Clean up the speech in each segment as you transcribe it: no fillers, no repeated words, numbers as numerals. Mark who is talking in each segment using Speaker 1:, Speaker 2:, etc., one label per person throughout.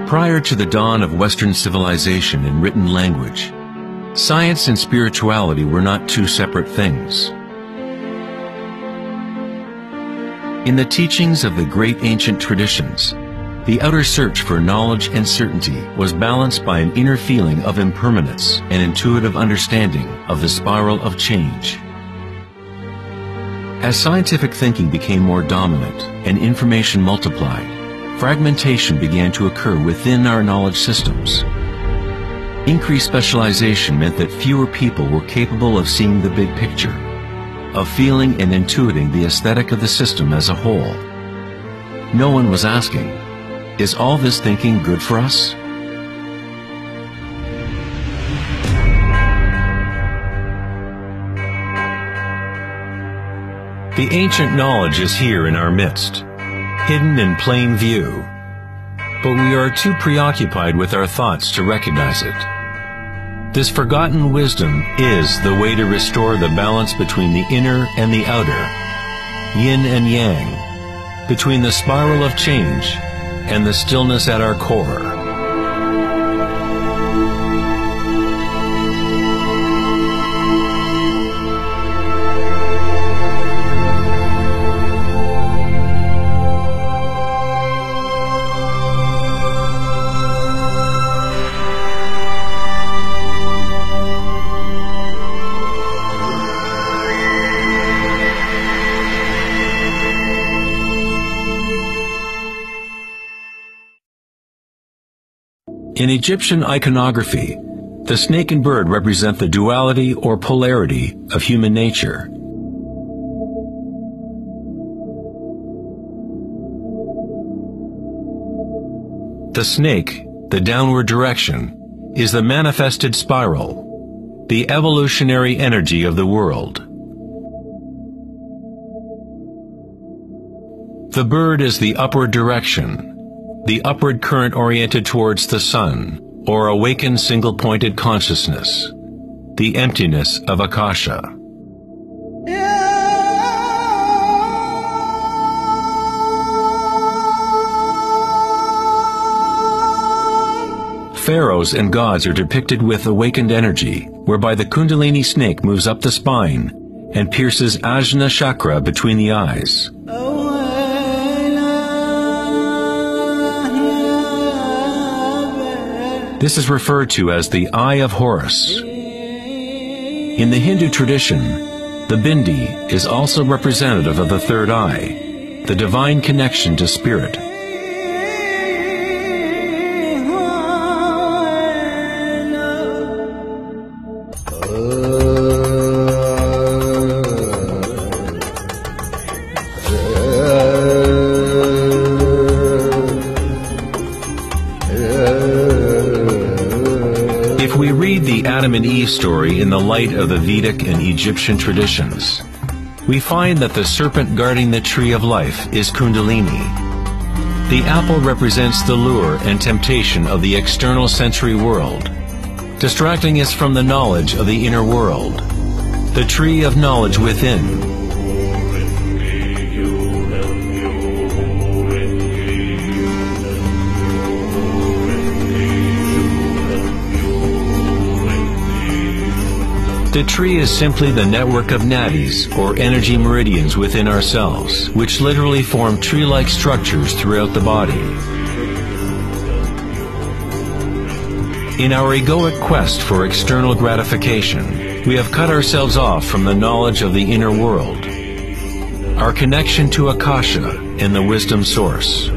Speaker 1: Prior to the dawn of Western civilization in written language, science and spirituality were not two separate things. In the teachings of the great ancient traditions, the outer search for knowledge and certainty was balanced by an inner feeling of impermanence and intuitive understanding of the spiral of change. As scientific thinking became more dominant and information multiplied, fragmentation began to occur within our knowledge systems. Increased specialization meant that fewer people were capable of seeing the big picture, of feeling and intuiting the aesthetic of the system as a whole. No one was asking, is all this thinking good for us? The ancient knowledge is here in our midst, hidden in plain view, but we are too preoccupied with our thoughts to recognize it. This forgotten wisdom is the way to restore the balance between the inner and the outer, yin and yang, between the spiral of change and the stillness at our core. In Egyptian iconography, the snake and bird represent the duality or polarity of human nature. The snake, the downward direction, is the manifested spiral, the evolutionary energy of the world. The bird is the upward direction, the upward current oriented towards the sun, or awakened single-pointed consciousness, the emptiness of Akasha. Pharaohs and gods are depicted with awakened energy, whereby the Kundalini snake moves up the spine and pierces Ajna chakra between the eyes. This is referred to as the Eye of Horus. In the Hindu tradition, the bindi is also representative of the third eye, the divine connection to spirit. If we read the Adam and Eve story in the light of the Vedic and Egyptian traditions, we find that the serpent guarding the tree of life is Kundalini. The apple represents the lure and temptation of the external sensory world, distracting us from the knowledge of the inner world, the tree of knowledge within. The tree is simply the network of nadis, or energy meridians within ourselves, which literally form tree-like structures throughout the body. In our egoic quest for external gratification, we have cut ourselves off from the knowledge of the inner world, our connection to Akasha and the wisdom source.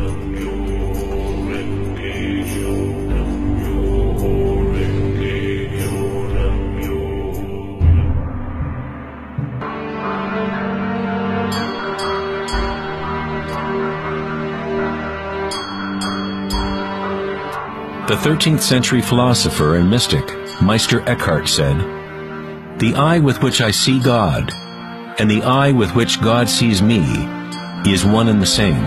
Speaker 1: The 13th century philosopher and mystic Meister Eckhart said, "The eye with which I see God and the eye with which God sees me is one and the same."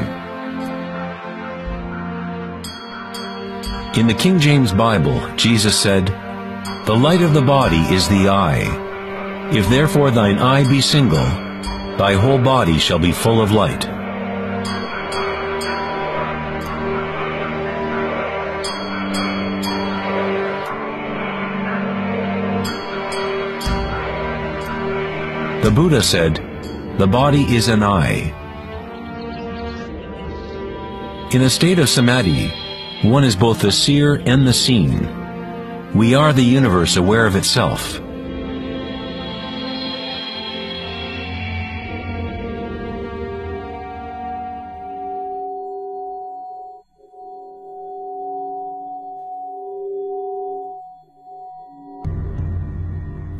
Speaker 1: In the King James Bible, Jesus said, "The light of the body is the eye. If therefore thine eye be single, thy whole body shall be full of light." The Buddha said, "The body is an eye." In a state of samadhi, one is both the seer and the seen. We are the universe aware of itself.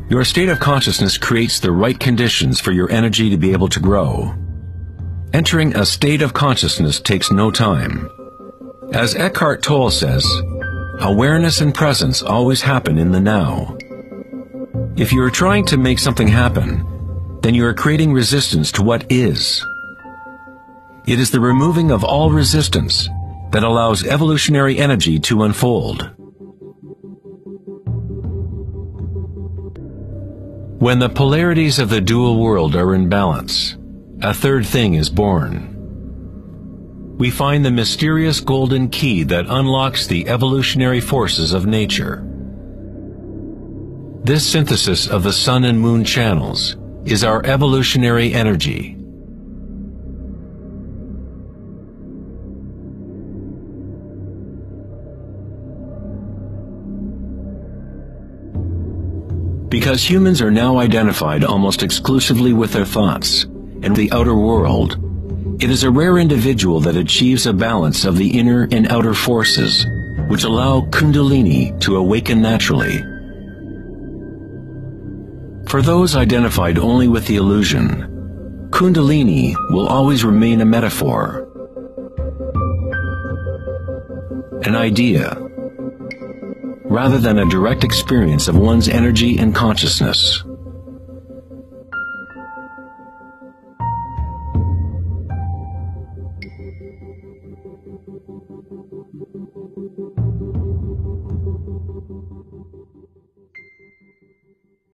Speaker 1: Your state of consciousness creates the right conditions for your energy to be able to grow. Entering a state of consciousness takes no time. As Eckhart Tolle says, awareness and presence always happen in the now. If you are trying to make something happen, then you are creating resistance to what is. It is the removing of all resistance that allows evolutionary energy to unfold. When the polarities of the dual world are in balance, a third thing is born. We find the mysterious golden key that unlocks the evolutionary forces of nature. This synthesis of the sun and moon channels is our evolutionary energy. Because humans are now identified almost exclusively with their thoughts and the outer world, it is a rare individual that achieves a balance of the inner and outer forces, which allow Kundalini to awaken naturally. For those identified only with the illusion, Kundalini will always remain a metaphor, an idea, rather than a direct experience of one's energy and consciousness.